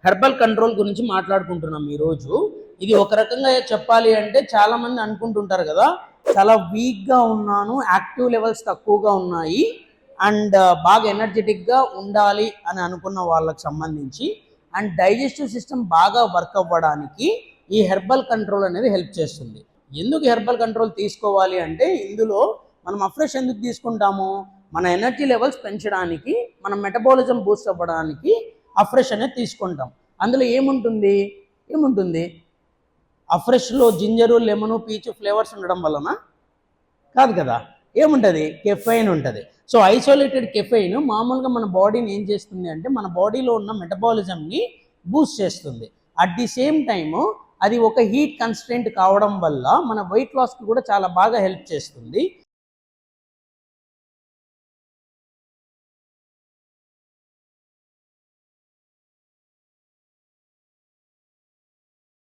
Herbal control గురించి మాట్లాడుకుంటున్నాం ఈరోజు. ఇది ఒక రకంగా చెప్పాలి అంటే చాలా మంది అనుకుంటుంటారు కదా, చాలా వీక్గా ఉన్నాను, యాక్టివ్ లెవెల్స్ తక్కువగా ఉన్నాయి అండ్ బాగా ఎనర్జెటిక్గా ఉండాలి అని అనుకున్న వాళ్ళకి సంబంధించి అండ్ డైజెస్టివ్ సిస్టమ్ బాగా వర్క్ అవ్వడానికి ఈ హెర్బల్ కంట్రోల్ అనేది హెల్ప్ చేస్తుంది. ఎందుకు హెర్బల్ కంట్రోల్ తీసుకోవాలి అంటే, ఇందులో మనం అఫ్రెష్ ఎందుకు తీసుకుంటాము, మన ఎనర్జీ లెవెల్స్ పెంచడానికి, మన మెటబాలిజం బూస్ట్ అవ్వడానికి అఫ్రెష్ అనేది తీసుకుంటాం. అందులో ఏముంటుంది అఫ్రెష్లో జింజరు, లెమను, పీచు ఫ్లేవర్స్ ఉండడం వలన కాదు కదా, ఏముంటుంది, కెఫైన్ ఉంటుంది. సో ఐసోలేటెడ్ కెఫైన్ మామూలుగా మన బాడీని ఏం చేస్తుంది అంటే, మన బాడీలో ఉన్న మెటబాలిజంని బూస్ట్ చేస్తుంది. అట్ ది సేమ్ టైము అది ఒక హీట్ కన్స్ట్రెంట్ కావడం వల్ల మన వెయిట్ లాస్కి కూడా చాలా బాగా హెల్ప్ చేస్తుంది.